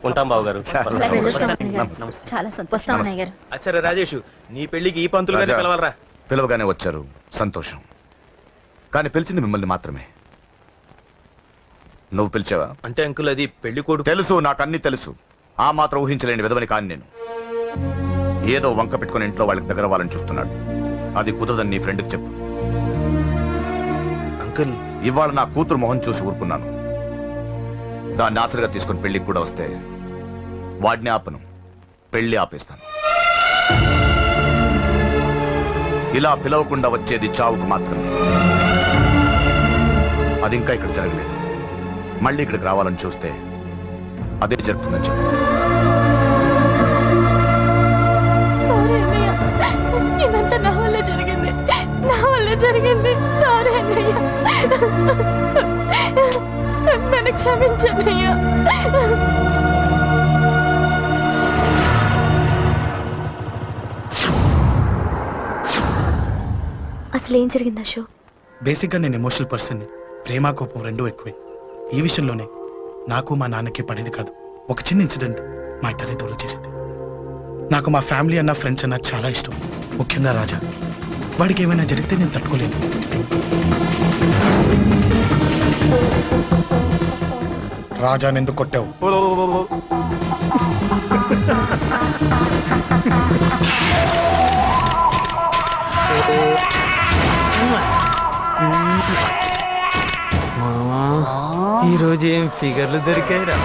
ఉంటాం బాబు గారు. చాలా సంతోషం గారు. అచ్చరే రాజేష్, నీ పెళ్లికి ఈ పంతులు గారిని పిలవాలరా. పిలవగానే వచ్చారు, సంతోషం. కానీ పిలిచింది మిమ్మల్ని మాత్రమే. నువ్వు పిలిచావా? అంటే అంకుల్ అది పెళ్లి కొడుకు. తెలుసు, నాకు అన్ని తెలుసు. ఆ మాత్రం ఊహించలేని విధవని కాని నేను. ఏదో వంక పెట్టుకుని ఇంట్లో వాళ్ళకి దగ్గర అవ్వాలని చూస్తున్నాడు. అది కుదరదని నీ ఫ్రెండ్కి చెప్పు. అంకుల్, ఇవాళ నా కూతురు మొహం చూసి ఊరుకున్నాను. దాన్ని ఆసరిగా తీసుకుని పెళ్లికి కూడా వస్తే వాడిని ఆపను, పెళ్లి ఆపేస్తాను. ఇలా పిలవకుండా వచ్చేది చావుకు మాత్రమే. అది ఇంకా ఇక్కడ జరగలేదు. మళ్ళీ ఇక్కడికి రావాలని చూస్తే అదే జరుగుతుందని చెప్పు. ఇదంతా నా వల్ల జరిగింది, నా వల్ల జరిగింది. సారీ అన్నయ్య, నన్ను క్షమించన్నయ్యా. అసలు ఏం జరిగింది అశోక్? బేసిక్గా నేను ఎమోషనల్ పర్సన్ని. ప్రేమ కోపం రెండూ ఎక్కువే. ఈ విషయంలోనే నాకు మా నాన్నకి పడేది కాదు. ఒక చిన్న ఇన్సిడెంట్ మా ఇద్దరిని దూరం చేసింది. నాకు మా ఫ్యామిలీ అన్న ఫ్రెండ్స్ అన్న చాలా ఇష్టం, ముఖ్యంగా రాజా. వాడికి ఏమైనా జరిగితే నేను తట్టుకోలేను. రాజాని ఎందుకు కొట్టావు? ఈ రోజు ఏం ఫిగర్లు దొరికాయిరా.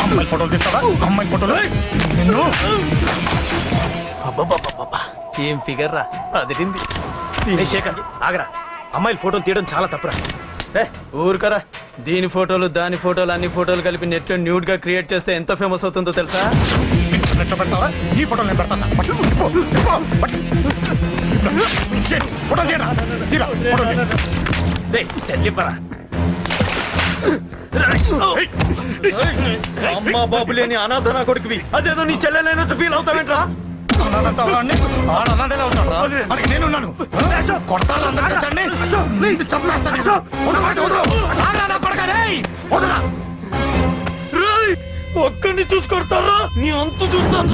అమ్మాయి ఫోటోలు తీస్తావా? అమ్మాయి ఫోటోలు నిన్ను. ఏం ఫిగర్ రా, అదిరింది. శేఖర్ ఆగరా, అమ్మాయిల ఫోటోలు తీయడం చాలా తప్పురా. ఊరుకరా, దీని ఫోటోలు దాని ఫోటోలు అన్ని ఫోటోలు కలిపి నెట్ లో న్యూడ్ గా క్రియేట్ చేస్తే ఎంత ఫేమస్ అవుతుందో తెలుసా? నెట్లో పెడతావా? ఈ ఫోటోలు నేను పెడతాను. అమ్మా బాబు లేని అనాథనా కొడుకువి, అదేదో నీ చెల్లెలైనట్టు ఫీల్ అవుతావేంట్రా? నేనున్నాను. ఒక్కడిని చూసుకొడతారా? నీ అంతు చూస్తాను.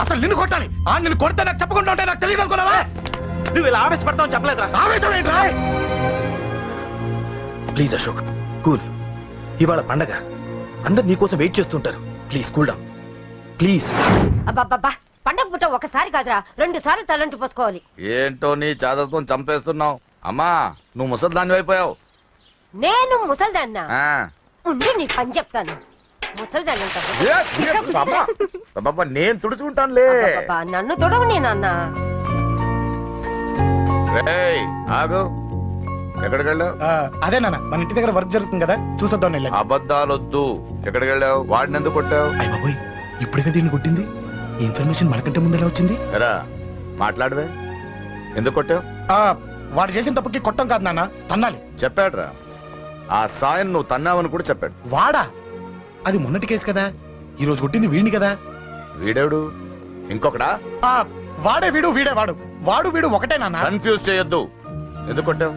అసలు నిన్ను కొట్టాలి. నిన్ను కొడితే నాకు చెప్పకుండా ఉంటే నాకు తెలియదు అనుకున్నావా? నువ్వు ఇలా ఆవేశపడతావు చెప్పలేదురా. ఆవేశం ఏంట్రా? Please Ashok, cool. ఇవాళ పండగ, అందరు నీకోసం వెయిట్ చేస్తుంటారు. Please cool down, please. అబ్బబ్బబ్బా, పండగ పుట్ట ఒకసారి కాదురా, 2 సార్లు తలంటి పోసుకోవాలి. ఏంటో నీ చాదత్వం చంపేస్తున్నావు. అమ్మా, నువ్వు ముసలిదాన్ని అయిపోయావు. నేను ముసల్దాన్నా? ఉండి నీ పని చెప్తాను. ముసల్దాన్నంట నేను తుడుచుకుంటానులే. నన్ను తొడవు నేను అన్నా. ఆగు, ఎక్కడికి వెళ్ళావు? అదే నాన్న, మన ఇంటి దగ్గర వర్క్ జరుగుతుంది కదా, చూసొద్దాం. అబద్ధాలొద్దు. ఎక్కడికి వెళ్ళావు? వాడిని ఎందుకు కొట్టావు? అయ్య బాబోయ్, ఇప్పుడుగా దీన్ని కొట్టింది. ఈ ఇన్ఫర్మేషన్ మనకంటే ముందు ఎలా వచ్చింది? ఎరా మాట్లాడవే, ఎందుకు కొట్టావు? వాడు చేసిన తప్పుకి కొట్టం కాదు నాన్న, తన్నాలి. చెప్పాడురా, ఆ సాయం నువ్వు తన్నావని కూడా చెప్పాడు. వాడా? అది మొన్నటి కేసు కదా, ఈ రోజు కొట్టింది వీడిని కదా. వీడేవుడు? ఇంకొకడా? వాడే వీడు, వీడే వాడు. వాడు వీడు ఒకటే నాన్న. కన్ఫ్యూజ్ చేయొద్దు. ఎందుకు కొట్టావు?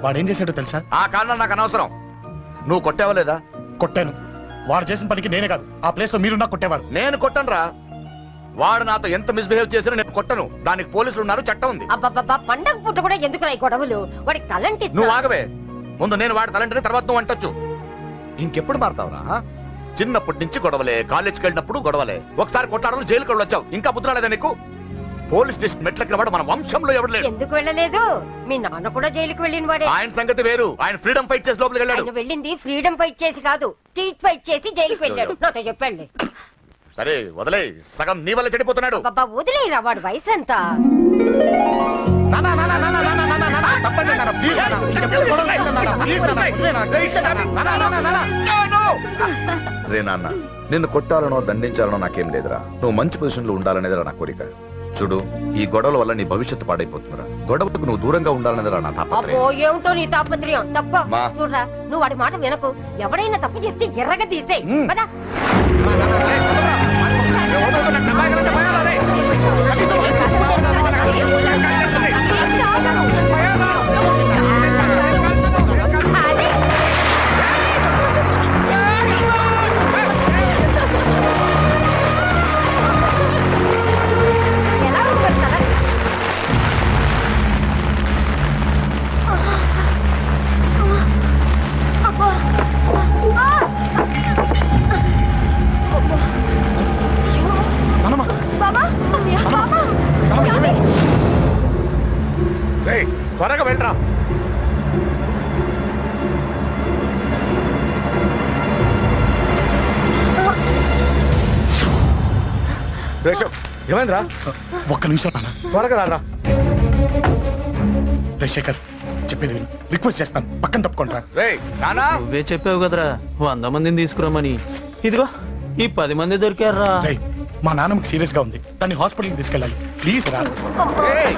వాడేం చేశాడో తెలుసా? ఆ కారణం నాకు అనవసరం. నువ్వు కొట్టావా లేదా? కొట్టాను. వాడు చేసిన పనికి నేనే కాదు, ఆ ప్లేస్ లో మీరున్నా కొట్టేవారు. నేను కొట్టనురా. వాడు నాతో ఎంత మిస్బిహేవ్ చేసినా నేను కొట్టను. దానికి పోలీసులు ఉన్నారు, చట్టం ఉంది. అబ్బబ్బబ్బా, పండగ పుట్ట కూడా ఎందుకు రాయి గొడవలు? వాడికి తలంటి. నువ్వు ఆగవే. ముందు నేను వాడి తలంటే తర్వాత నువ్వు అంటొచ్చు. ఇంకెప్పుడు మారుతావురా? చిన్నప్పటి నుంచి గొడవలే, కాలేజ్కి వెళ్ళినప్పుడు గొడవలే. ఒకసారి కొట్లాడలు జైలుకి వెళ్ళొచ్చావు. ఇంకా బుద్ధి రాలేదా నీకు? పోలీస్ స్టేషన్ మెట్లకి వాడు మన వంశంలో ఎవరు లేడు. ఎందుకు వెళ్ళలేదు? మీ నాన్న కూడా జైలుకి వెళ్ళిన వాడే. ఆయన సంగతి వేరు. ఆయన ఫ్రీడమ్ ఫైట్ చేసి లోపలికి వెళ్ళాడు. వెళ్ళింది ఫ్రీడమ్ ఫైట్ చేసి కాదు, స్ట్రీట్ ఫైట్ చేసి జైలుకి వెళ్ళాడు. నాతో చెప్పండి. సరే వదిలే, సగం నీ వల్ల చెడిపోతున్నాడు. బాబా వదిలేరా, వాడు వయసు ఎంత? రే నాన్న, నిన్ను కొట్టాలనో దండించాలనో నాకేం లేదురా. నువ్వు మంచి పొజిషన్ లో ఉండాలనేదిరా నా కోరిక. చూడు, ఈ గొడవల వల్ల నీ భవిష్యత్తు పాడైపోతుందిరా. గొడవకు నువ్వు దూరంగా ఉండాలనేదిరా నా తాపత్రయం. ఏమిటో నీ తాపత్రయం? తప్ప చూడరా, నువ్వు వాడి మాట వినకు. ఎవడైనా తప్పు చేస్తే ఎర్రగా తీసేయ్. అశోక్ ఏమైందిరా? ఒక్క నిమిషం నాన్న. త్వరగా రారా. రే శేఖర్, చెప్పేది విను. రిక్వెస్ట్ చేస్తాను, పక్కన తప్పుకుంటా. రేయ్ నానా. నువ్వే చెప్పావు కదరా 100 మందిని తీసుకురామని. ఇదిగో ఈ 10 మంది దొరికారా. రే, మా నాన్నకి సీరియస్ గా ఉంది, దాన్ని హాస్పిటల్కి తీసుకెళ్ళాలి. ప్లీజ్ రా. రేయ్,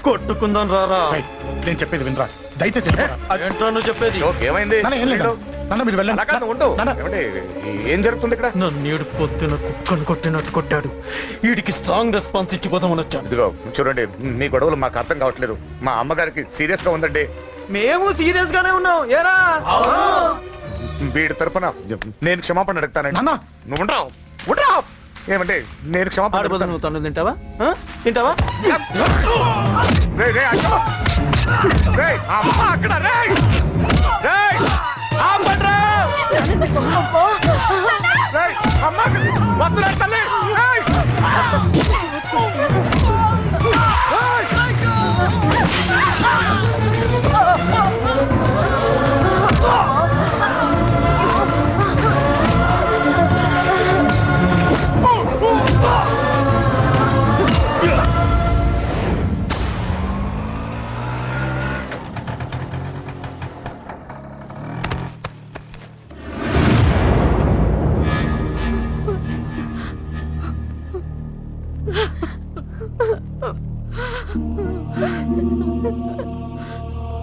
కొట్టుకుందాం రారా. రేయ్, నేను చెప్పేది వినరా, దయచేసి వెళ్ళిపోరా. ఏంట్రా నువ్వు చెప్పేది? అశోక్ ఏమైంది? నాన్న, ఏం లేదు నాన్న, మీరు వెళ్ళండి. అలా కాదు, ఉండు. నాన్న. ఏమండి, ఏం జరుగుతుంది ఇక్కడ? నన్నేడు పొద్దున కుక్కను కొట్టినట్టు కొట్టాడు. వీడికి స్ట్రాంగ్ రెస్పాన్స్ ఇచ్చిపోదామని వచ్చాను. ఇదిగో చూడండి, మీ గొడవలు మాకు అర్థం కావట్లేదు. మా అమ్మగారికి సీరియస్ గా ఉందండి. మేము సీరియస్ గానే ఉన్నాం. ఏరా వీడి తరపున నేను క్షమాపణ అడుగుతానండి. నాన్న. నువ్వు ఉండరావు, ఉండరావు. ఏమంటే నేను క్షమాపణ ఆడబోదు అడుగుతాను. నువ్వు తను తింటావా? తింటావా? రేయ్, రేయ్, అశోక్. రేయ్, అమ్మ అక్కడ. రేయ్, రేయ్, ఆపండ్రా. రేయ్, అమ్మ అక్కడ. వద్దురా తల్లి. రేయ్.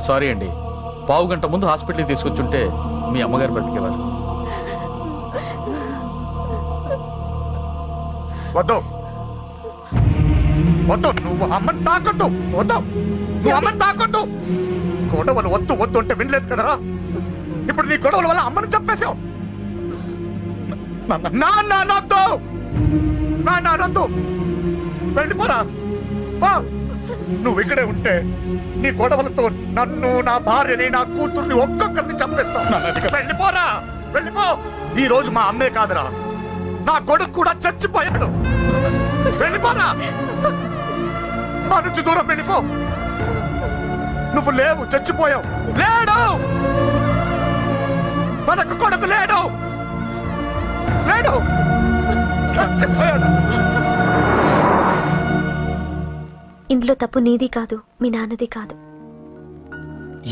సారీ అండి, పావు గంట ముందు హాస్పిటల్కి తీసుకొచ్చుంటే మీ అమ్మగారు బ్రతికేవారు. వద్దు, వద్దు, నువ్వు అమ్మని తాకొద్దు. వద్దు, నువ్వు అమ్మని తాకొద్దు. గొడవలు వద్దు వద్దు అంటే వినలేదు కదరా. ఇప్పుడు నీ గొడవల వల్ల అమ్మని చంపేశావు. నాన్నొద్దు, నాన్నొద్దు. వెళ్ళిపోరా. నువ్వు ఇక్కడే ఉంటే నీ గొడవలతో నన్ను, నా భార్యని, నా కూతుర్ని ఒక్కొక్కరిని చంపేస్తావు. వెళ్ళిపోరా, వెళ్ళిపో. ఈ రోజు మా అమ్మే కాదురా, నా కొడుకు కూడా చచ్చిపోయాడు. వెళ్ళిపోరా, మా నుంచి దూరం వెళ్ళిపో. నువ్వు లేవు, చచ్చిపోయావు. లేడు, మనకు కొడుకు లేడు, లేడు, చచ్చిపోయాడు. ఇందులో తప్పు నీది కాదు, మీ నాన్నది కాదు.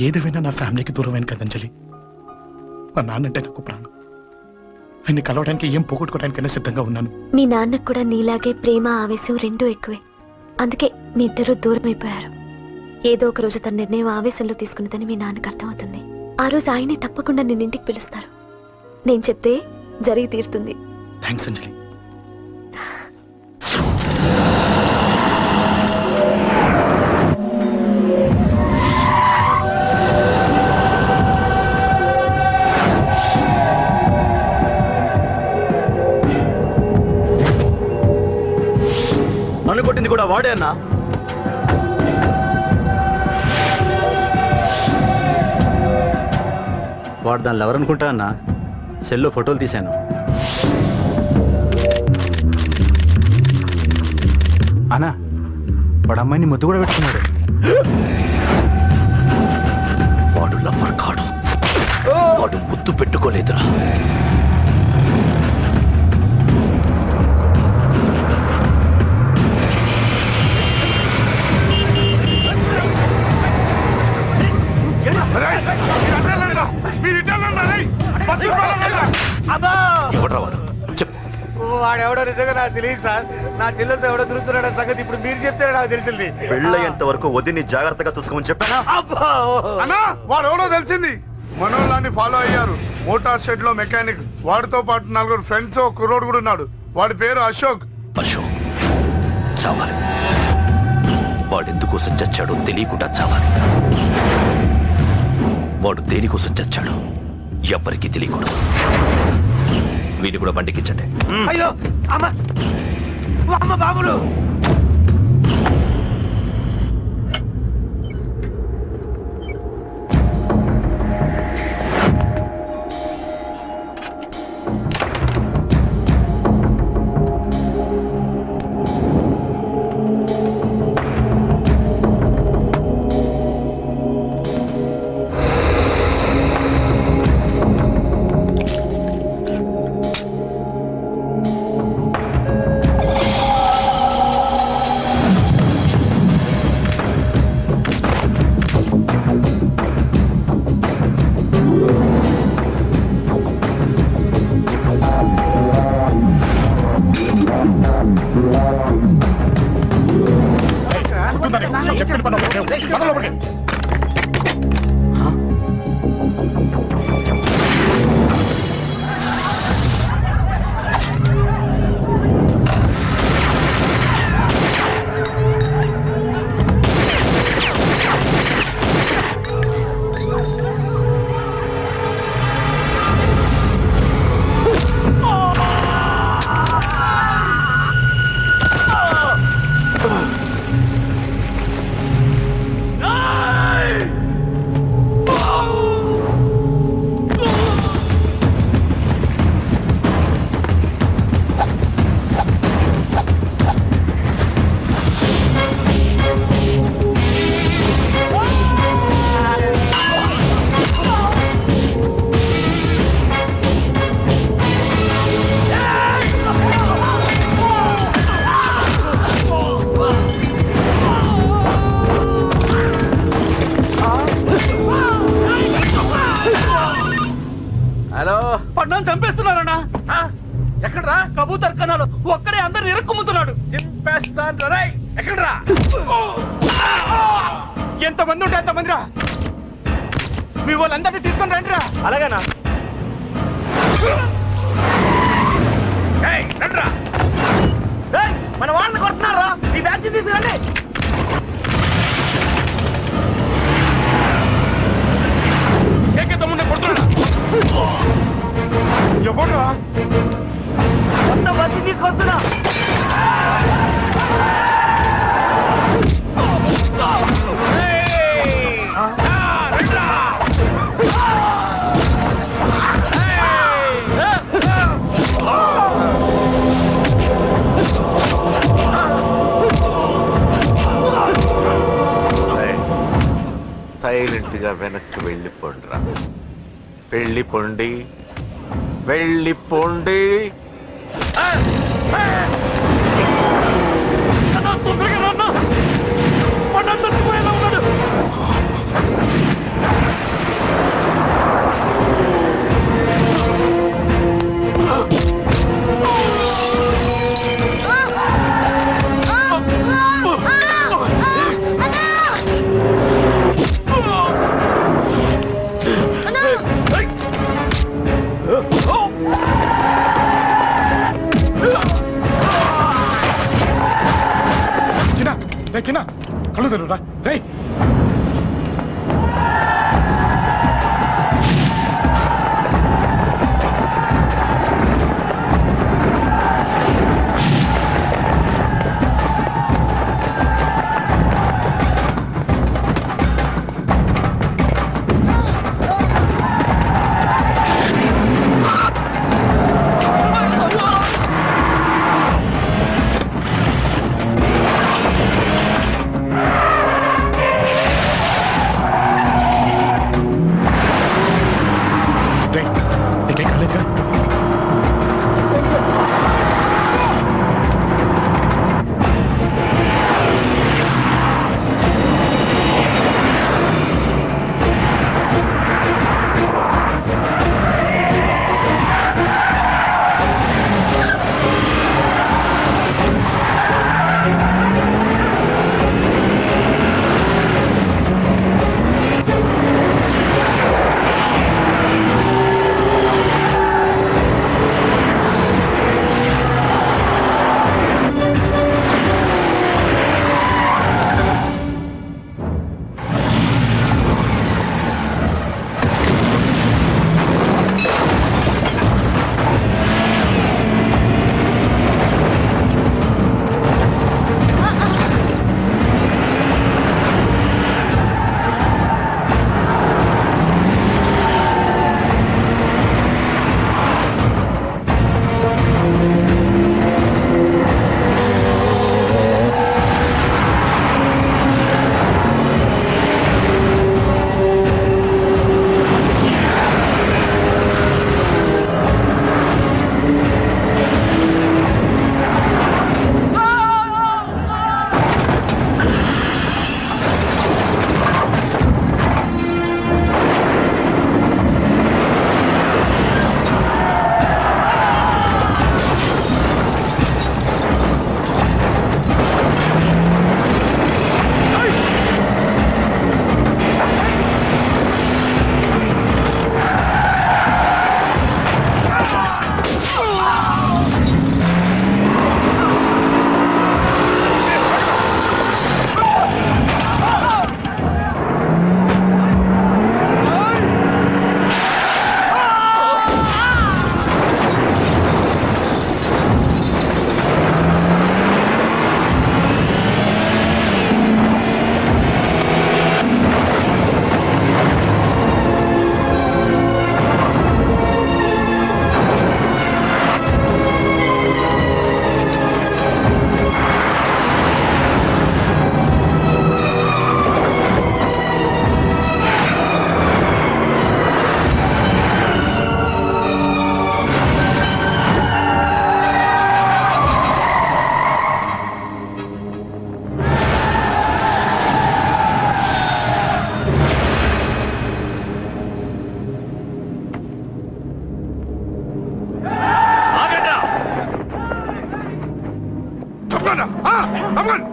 ఏదేమైనా నా ఫ్యామిలీకి దూరమైన కదా అంజలి. మా నాన్నంటే నాకు ప్రాణం. ఆయన్ని కలవడానికి ఏం పోగొట్టుకోవడానికైనా సిద్ధంగా ఉన్నాను. మీ నాన్నకు కూడా నీలాగే ప్రేమ, ఆవేశం రెండూ ఎక్కువే. అందుకే మీ ఇద్దరు దూరం అయిపోయారు. ఏదో ఒక రోజు తన నిర్ణయం ఆవేశంలో తీసుకున్నదని మీ నాన్నకు అర్థమవుతుంది. ఆ రోజు ఆయనే తప్పకుండా నిన్నింటికి పిలుస్తారు. నేను చెప్తే జరిగి తీరుతుంది. థ్యాంక్స్ అంజలి. నన్ను కొట్టింది కూడా వాడే అన్నా. వాడు దానిలో ఎవరనుకుంటా అన్న, సెల్లో ఫోటోలు తీశాను. అన్నా, వాడు అమ్మాయిని ముద్దు కూడా పెట్టుకున్నాడు. వాడు లవ్వర్ కాడు, వాడు ముద్దు పెట్టుకోలేదురా. ఎవడ్రా వాడు? చెప్పు. వాడెవడో నిజంగా నాకు తెలియదు సార్. నా చెల్లెలతో ఎవడో తిరుగుతున్నాడ సంగతి ఇప్పుడు మీరు చెప్తే నాకు తెలిసింది. పెళ్ళయ్యేంత వరకు వదిని జాగ్రత్తగా చూసుకోమని చెప్పానా? అన్నా, వాడు ఎవడో తెలిసింది. మనోళ్ళని ఫాలో అయ్యారు. మోటార్ షెడ్ లో మెకానిక్. వాడితో పాటు 4 ఫ్రెండ్స్, ఒక కుర్రోడు కూడా ఉన్నాడు. వాడి పేరు అశోక్. అశోక్ చావాలి. వాడెందుకోసం చచ్చాడో తెలియకుండా చావాలి. వాడు దేనికోసం చచ్చాడో ఎవ్వరికీ తెలియకూడదు. వీడిని కూడా బండికించండి. అయ్యో అమ్మ, అమ్మ బాబులు. హలో పడ్డాను చంపేస్తున్నారన్నా. ఎక్కడ్రా? కబూతర్ కన్నాడు ఒక్కడే అందరు ఇరుక్కుమ్ముతున్నాడు. చింపేస్తాను రా. ఎక్కడ్రా? ఎంతమంది ఉంటే ఎంతమంది రా. మీ వాళ్ళందరినీ తీసుకొని రండి రా. అలాగేనా? రండిరా. మన వాళ్ళని కొడుతున్నారా? ఈ బ్యాచ్ తీసుకురండి. తమ్ముడిని కొడుతున్నా. ఎవరు మొత్తం బస్సు తీసుకొస్తున్నా. సైలెంట్ గా వెనక్కి వెళ్ళిపోండిరా. వెళ్ళిపోండి, వెళ్ళిపోండి. చిన్న కళ్ళు తెరురా రే. తప్పకండి.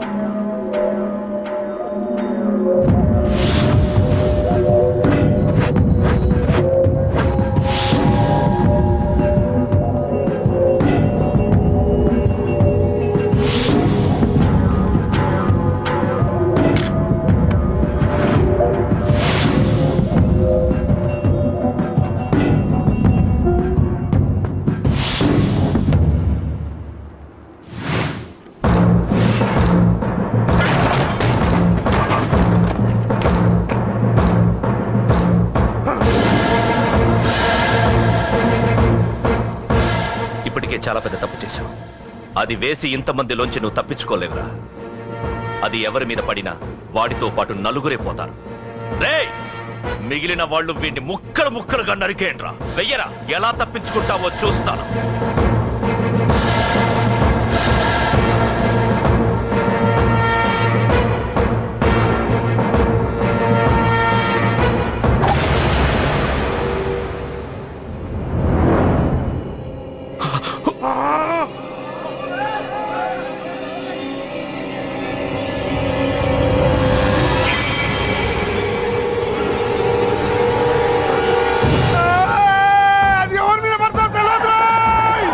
ఇప్పటికే చాలా పెద్ద తప్పు చేశావు. అది వేసి ఇంతమందిలోంచి నువ్వు తప్పించుకోలేవురా. అది ఎవరి మీద పడినా వాడితో పాటు నలుగురే పోతారు. రేయ్, మిగిలిన వాళ్ళు వీడిని ముక్కలు ముక్కలుగా నరికేయండ్రా. వెయ్యరా, ఎలా తప్పించుకుంటావో చూస్తాను. అది ఎవరి మీద పడతావు తెలియదు రోయ్.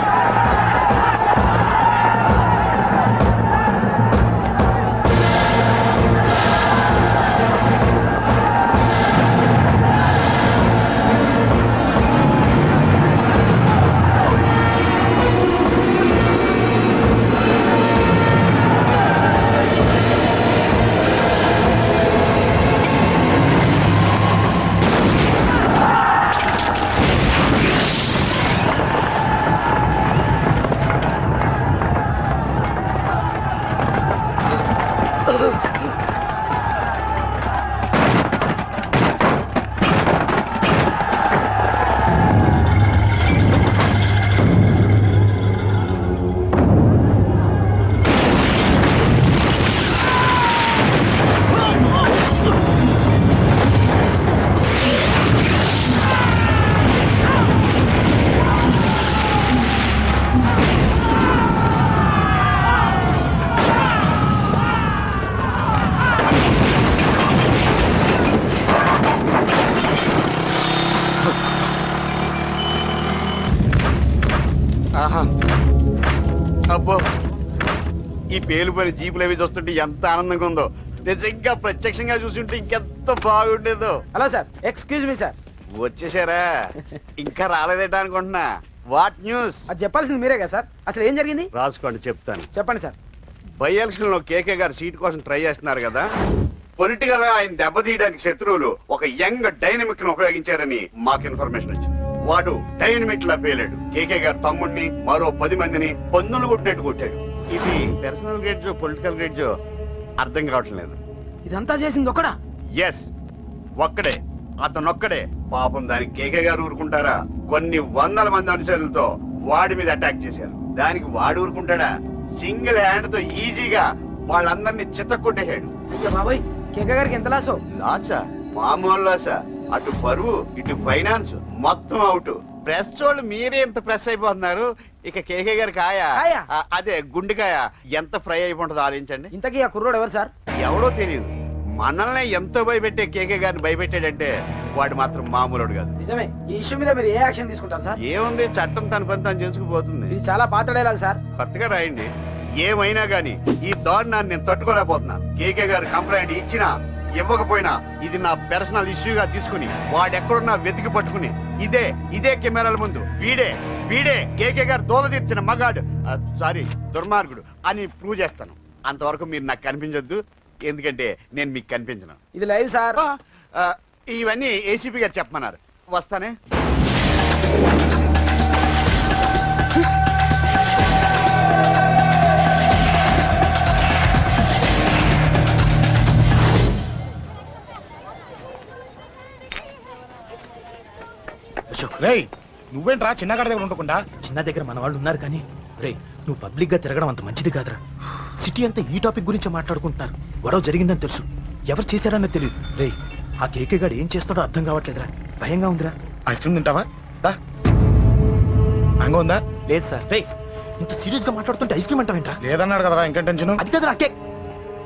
ఆహా. అబ్బో, ఈ పేలిపోయిన జీపులు అవి చూస్తుంటే ఎంత ఆనందంగా ఉందో. నిజంగా ప్రత్యక్షంగా చూస్తుంటే ఇంకెంత బాగుండేదో. Hello sir, excuse me sir. వచ్చేసారా? ఇంకా రాలేదేట అనుకుంటున్నా. What news? అది చెప్పాల్సింది మీరే కదా సార్. అసలు ఏం జరిగింది రాసుకోండి, చెప్తాను. చెప్పండి సార్. బై ఎలక్షన్ లో కేకే గారు సీట్ కోసం ట్రై చేస్తున్నారు కదా. పొలిటికల్ గా ఆయన దెబ్బతీయడానికి శత్రువులు ఒక యంగ్ డైనమిక్ ను ఉపయోగించారని మాకు ఇన్ఫర్మేషన్ వచ్చింది. వాడు డైనమిక్ లా పేలాడు. కేకే గారు తమ్ముడిని మరో 10 మందిని పొన్నులు కొట్టినట్టు కొట్టాడు. ఇది పర్సనల్ గ్రేడ్జో పొలిటికల్ గ్రేడ్జో అర్థం కావట్లేదు. ఇదంతా చేసింది ఒకడా? ఎస్, ఒక్కడే, అతనొక్కడే. పాపం దానికి కేకే గారు ఊరుకుంటారా? కొన్ని వందల మంది అనుచరులతో వాడి మీద అటాక్ చేశారు. దానికి వాడు ఊరుకుంటాడా? సింగిల్ హ్యాండ్ తో ఈజీగా వాళ్ళందరినీ చిత్తకొట్టేశాడు. అయ్యో బాబోయ్, కేకే గారికి ఎంత లాసో? లాసా? మామూలు లాసా? అటు పరువు ఇటు ఫైనాన్స్ మొత్తం అవుట్. ప్రెస్ వాళ్ళు మీరే ఎంత ప్రెస్ అయిపోతున్నారు. ఇక కేకే గారి కాయ, కాయా? అదే గుండెకాయ ఎంత ఫ్రై అయిపోతుందో ఆలోచించండి. ఇంతకీ ఆ కుర్రోడు ఎవరు సార్? ఎవడో తెలియదు. మనల్ని ఎంతో భయపెట్టే కేకే గారిని భయపెట్టాడంటే వాడు మాత్రం మామూలుడు కాదు. నిజమే. ఈ ఇష్యూ మీద మీరు ఏ యాక్షన్ తీసుకుంటారు సార్? ఏముంది, చట్టం తన పని తను చేసుకుపోతుంది. ఇది చాలా పాత డైలాగ్ సార్. కొత్తగా రాయండి. ఏమైనా గానీ ఈ దారుణాన్ని నేను తట్టుకోలేకపోతున్నాను. కేకే గారు కంప్లైంట్ ఇచ్చినా ఇవ్వకపోయినా ఇది నా పర్సనల్ ఇష్యూగా తీసుకుని వాడెక్కడున్నా వెతికి పట్టుకుని ఇదే కెమెరాల ముందు వీడే కేకే గారు దోల తీర్చిన మగాడు, సారీ దుర్మార్గుడు అని ప్రూవ్ చేస్తాను. అంతవరకు మీరు నాకు కనిపించొద్దు, ఎందుకంటే నేను మీకు కనిపించను. ఇది లైవ్ సార్. ఇవన్నీ ఏసీపీ గారు చెప్పమన్నారు. వస్తానే. రేయ్, నువ్వేంట్రా చిన్నగాడి దగ్గర ఉండకుండా? చిన్న దగ్గర మన వాళ్ళు ఉన్నారు కానీ రే, నువ్వు పబ్లిక్ గా తిరగడం అంత మంచిది కాదురా. సిటీ అంతా ఈ టాపిక్ గురించి మాట్లాడుకుంటున్నారు. గొడవ జరిగిందని తెలుసు, ఎవరు చేశారన్నది తెలియదు. రే, ఆ కేకే గాడు ఏం చేస్తాడో అర్థం కావట్లేదురా. భయంగా ఉందిరా. ఐస్ క్రీమ్ తింటావా? దా. మ్యాంగో ఉందా? లేదు సార్. రే, ఇంత సీరియస్ గా మాట్లాడుతుంటే ఐస్ క్రీమ్ అంటావేంట్రా? లేదన్నాడు కదరా ఇంకా టెన్షన్. అది కదా కేక్.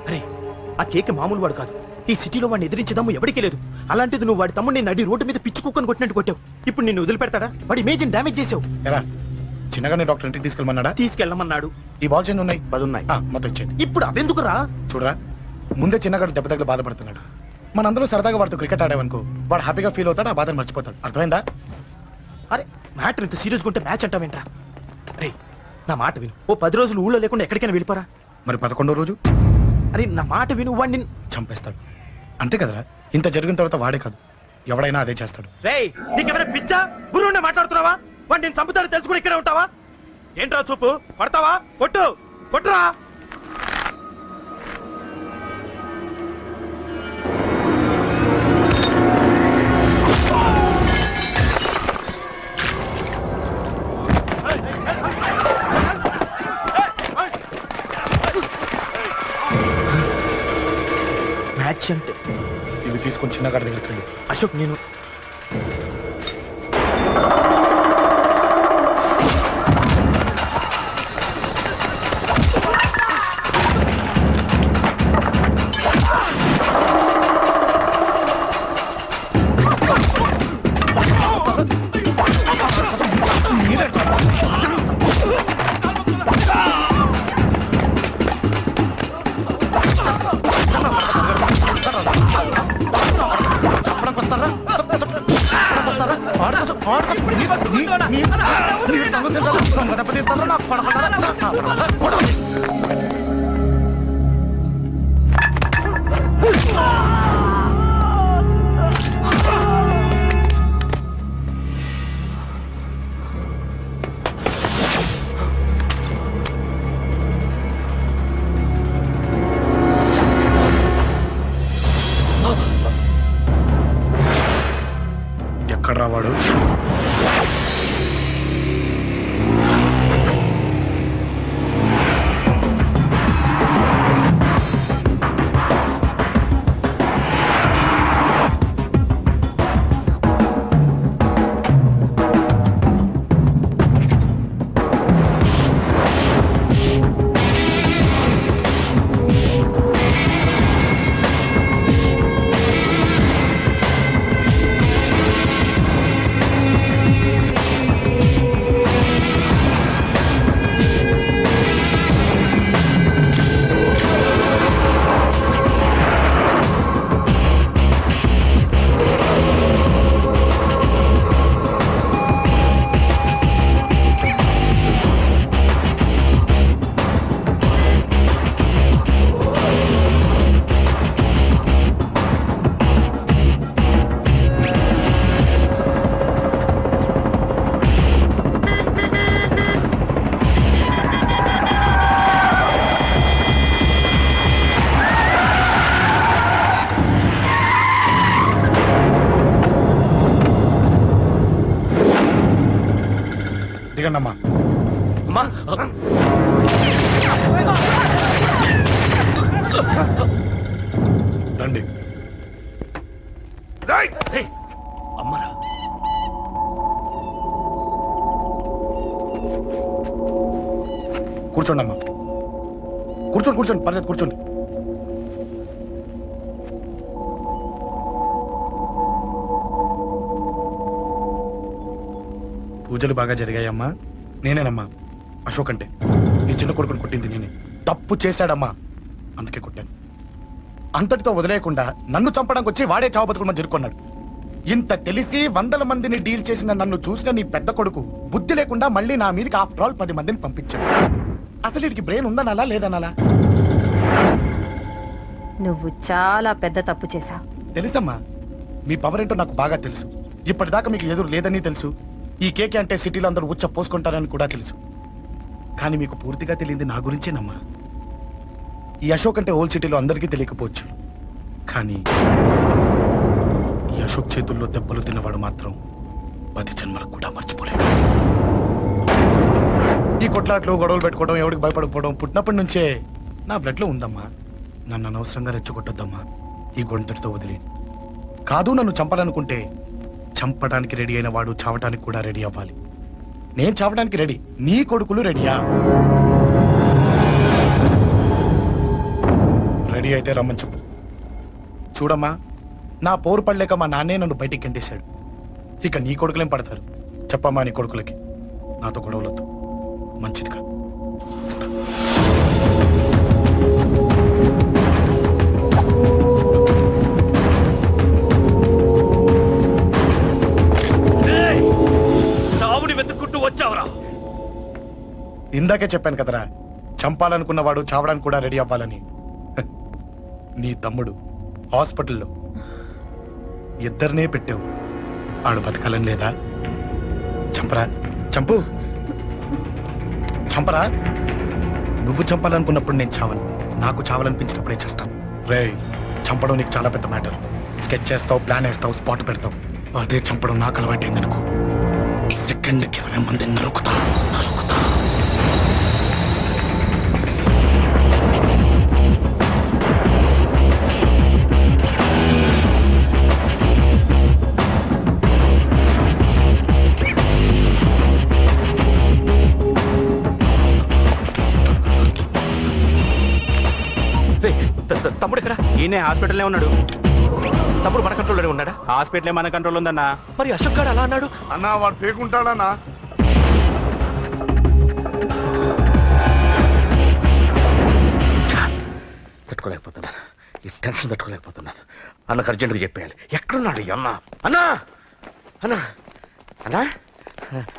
అరే ఆ కేక్ మామూలు వాడు కాదు. ఈ సిటీలో వాడిని ఎదిరించదాము ఎవరికీ లేదు. అలాంటిది నువ్వు వాడి తమ్ముడిని నడి రోడ్డు మీద పిచ్చి కుక్కను కొట్టినట్టు కొట్టావు. ఇప్పుడు నిన్ను వదిలిపెడతాడా? వాడి ఇమేజ్ డ్యామేజ్ చేసావు. ఎరా చిన్నగానే డాక్టర్ ఇంటికి తీసుకెళ్ళమన్నాడా? తీసుకెళ్ళమన్నాడు. ఈ బాల్స్ ఎన్ని ఉన్నాయి? 10 ఉన్నాయి. మొత్తం ఇచ్చేయండి. ఇప్పుడు అవెందుకురా? చూడరా ముందే చిన్నగాడు దెబ్బ తగిలి బాధపడుతున్నాడు. మనందరూ సరదాగా వాడితో క్రికెట్ ఆడామనుకో వాడు హ్యాపీగా ఫీల్ అవుతాడు, ఆ బాధను మర్చిపోతాడు. అర్థమైందా? అరే మ్యాటర్ ఇంత సీరియస్గా ఉంటే మ్యాచ్ అంటావేంట్రా? అరే నా మాట విను. ఓ 10 రోజులు ఊళ్ళో లేకుండా ఎక్కడికైనా వెళ్ళిపోరా. మరి 11వ రోజు అరే నా మాట విను, వాడిని చంపేస్తాడు. అంతే కదరా? ఇంత జరిగిన తర్వాత వాడే కాదు ఎవడైనా అదే చేస్తాడు. రేయ్ నీకెవరైనా పిచ్చా? గురువుండే మాట్లాడుతున్నావా? వాడిని నేను చంపుతాను తెలుసుకుని ఇక్కడే ఉంటావా? ఏంట్రా చూపు? పడతావా? కొట్టు కొట్టురా. మ్యాచ్ అంటే ఇవి తీసుకొని చిన్నగాడి దగ్గరికి వెళ్ళి అశోక్ నేను ఎక్కడ రావాడు? దిగండమ్మా. అమ్మా రండి. అమ్మరా కూర్చోండి అమ్మా. కూర్చోండి కూర్చోండి, పర్లేదు కూర్చోండి. పూజలు బాగా జరిగాయమ్మా? నేనేనమ్మా అశోక్ అంటే. నీ చిన్న కొడుకుని కొట్టింది నేనే. తప్పు చేశాడమ్మా, అందుకే కొట్టాను. అంతటితో వదిలేయకుండా నన్ను చంపడానికి వచ్చి వాడే చావు బతుకుని జరుపుకున్నాడు. ఇంత తెలిసి 100 మందిని డీల్ చేసిన నన్ను చూసిన నీ పెద్ద కొడుకు బుద్ధి లేకుండా మళ్ళీ నా మీదకి ఆఫ్టర్ ఆల్ 10 మందిని పంపించాడు. అసలు వీడికి బ్రెయిన్ ఉందనాలా లేదనాలా? నువ్వు చాలా పెద్ద తప్పు చేశావు. తెలుసమ్మా, మీ పవర్ ఏంటో నాకు బాగా తెలుసు. ఇప్పటిదాకా మీకు ఎదురు లేదని తెలుసు. ఈ కేకే అంటే సిటీలో అందరూ ఉచ్చ పోసుకుంటారని కూడా తెలుసు. కానీ మీకు పూర్తిగా తెలియంది నా గురించేనమ్మా. ఈ అశోక్ అంటే ఓల్డ్ సిటీలో అందరికీ తెలియకపోవచ్చు, కానీ ఈ అశోక్ చేతుల్లో దెబ్బలు తిన్నవాడు మాత్రం 10 జన్మలకు కూడా మర్చిపోలేడు. ఈ కొట్లాట్లు గొడవలు పెట్టుకోవడం, ఎవరికి భయపడకపోవడం పుట్టినప్పటి నుంచే నా బ్లడ్ లో ఉందమ్మా. నన్ను అనవసరంగా రెచ్చగొట్టొద్దమ్మా. ఈ గొంతుడితో వదిలి కాదు, నన్ను చంపాలనుకుంటే చంపడానికి రెడీ అయిన వాడు చావటానికి కూడా రెడీ అవ్వాలి. నేను చావడానికి రెడీ, నీ కొడుకులు రెడీయా? రెడీ అయితే రమ్మని చెప్పు. చూడమ్మా, నా పోరు పడలేక మా నాన్నే నన్ను బయటికి గంటేశాడు. ఇక నీ కొడుకులేం పడతారు? చెప్పమ్మా నీ కొడుకులకి నాతో గొడవలొద్దు, మంచిది కాదు. చావుని వెతుక్కుంటూ వచ్చావురా. ఇందాకే చెప్పాను కదరా, చంపాలనుకున్నవాడు చావడానికి కూడా రెడీ అవ్వాలని. నీ తమ్ముడు హాస్పిటల్లో ఇద్దరినే పెట్టావు, ఆడు బతకాలని లేదా? చంపరా, చంపు, చంపరా. నువ్వు చంపాలనుకున్నప్పుడు నేను చావను, నాకు చావాలనిపించినప్పుడే చేస్తాను. రే, చంపడం నీకు చాలా పెద్ద మ్యాటర్. స్కెచ్ చేస్తావు, ప్లాన్ వేస్తావు, స్పాట్ పెడతావు. అదే చంపడం నాకు అలవాటైందనుకో, సెకండ్కి 20 మంది నరుకుతా. తమ్ముడు ఇక్కడ? ఈయనే హాస్పిటల్లో ఉన్నాడు. తమ్ముడు మన కంట్రోల్లోనే ఉన్నాడా? హాస్పిటలే మన కంట్రోల్ ఉందన్నా. మరి అశోక్ గారు అలా అన్నాడు? అన్నా వాడు పేకుంటాడన్నా. తట్టుకోలేకపోతున్నాను, ఈ టెన్షన్ తట్టుకోలేకపోతున్నాను. అన్నకు అర్జెంటుగా చెప్పేయాలి. ఎక్కడున్నాడు ఈ అన్న? అన్నా, అన్నా, అన్నా,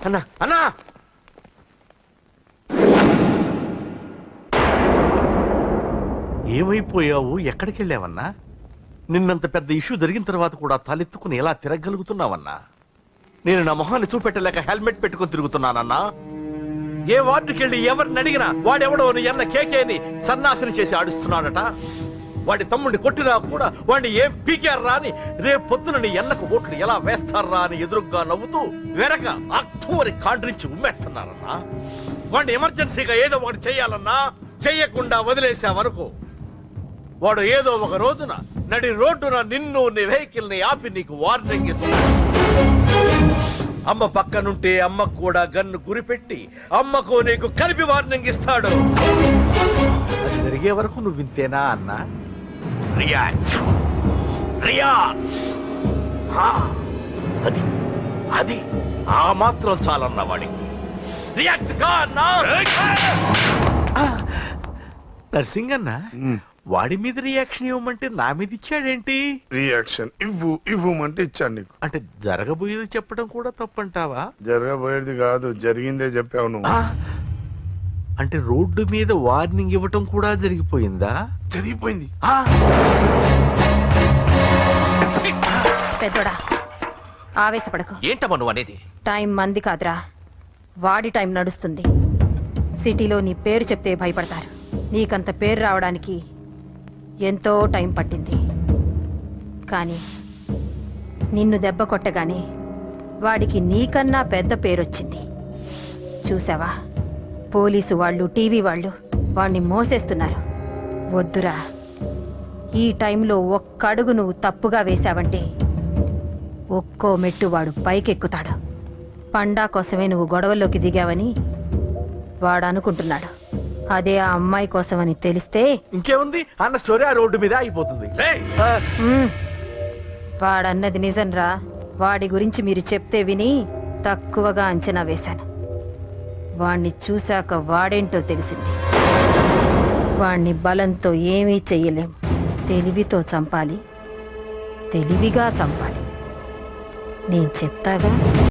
అన్నా, అన్నా. ఏమైపోయావు? ఎక్కడికి వెళ్ళావన్నా? నిన్నంత పెద్ద ఇష్యూ జరిగిన తర్వాత కూడా తలెత్తుకుని ఎలా తిరగలుగుతున్నావన్నా? నేను నా మొహాన్ని చూపెట్టలేక హెల్మెట్ పెట్టుకుని తిరుగుతున్నానన్నా. ఏ వార్డుకి వెళ్ళి ఎవరిని అడిగినా వాడెవడో నీ అన్న కేకేని సన్నాసిని చేసి ఆడిస్తున్నాడట. వాడి తమ్ముడిని కొట్టినా కూడా వాడిని ఏం పీకారా అని రేపు పొద్దున నీ అన్నకు ఓట్లు ఎలా వేస్తారా అని ఎదురుగ్గా నవ్వుతూ వెనక అక్టోబర్ కాండ్రించి ఉమ్మేస్తున్నారన్నా. వాడిని ఎమర్జెన్సీగా ఏదో ఒకటి చెయ్యాలన్నా, చెయ్యకుండా వదిలేసావనుకో, వాడు ఏదో ఒక రోజున నడి రోడ్డున నిన్ను నీ వెహికల్ ని ఆపి నీకు వార్నింగ్ ఇస్తున్నాడు. అమ్మ పక్కనుంటే అమ్మకు కూడా గన్ను గురిపెట్టి అమ్మకు నీకు కలిపి వార్నింగ్ ఇస్తాడు. అది జరిగే వరకు నువ్వు వింతేనా అన్నా? React, react. అది అది ఆ మాత్రం చాలన్న వాడికి. రియాక్ట్ గా అన్నా. నర్సింగ్ అన్నా, వాడి మీద రియాక్షన్ ఇవ్వమంటే నా మీద ఇచ్చాడేంటి? రియాక్షన్ ఇవ్వమంటే ఇచ్చాను నీకు. అంటే జరగబోయేది చెప్పడం కూడా తప్పంటావా? జరగబోయేది కాదు, జరిగిందే చెప్పావు నువ్వు. అంటే రోడ్డు మీద వార్నింగ్ ఇవ్వటం కూడా జరిగిపోయిందా? జరిగిపోయింది. పెద్దోడా, ఆవేశపడకు. ఏంటమ్మా నువ్వు అనేది? టైం మంది కాదురా, వాడి టైం నడుస్తుంది. సిటీలో నీ పేరు చెప్తే భయపడతారు. నీకంత పేరు రావడానికి ఎంతో టైం పట్టింది. కానీ నిన్ను దెబ్బ కొట్టగానే వాడికి నీకన్నా పెద్ద పేరొచ్చింది. చూసావా, పోలీసు వాళ్ళు, టీవీ వాళ్ళు వాడిని మోసేస్తున్నారు. వద్దురా, ఈ టైంలో ఒక్క అడుగు నువ్వు తప్పుగా వేశావంటే ఒక్కో మెట్టు వాడు పైకెక్కుతాడు. పండా కోసమే నువ్వు గొడవల్లోకి దిగావని వాడు అనుకుంటున్నాడు. అదే ఆ అమ్మాయి కోసమని తెలిస్తే ఇంకేముంది అన్న స్టోరీ ఆ రోడ్డు మీద అయిపోతుంది. వాడన్నది నిజంరా. వాడి గురించి మీరు చెప్తే విని తక్కువగా అంచనా వేశాను. వాణ్ణి చూశాక వాడేంటో తెలిసింది. వాణ్ణి బలంతో ఏమీ చెయ్యలేం. తెలివితో చంపాలి, తెలివిగా చంపాలి. నేను చెప్తాగా.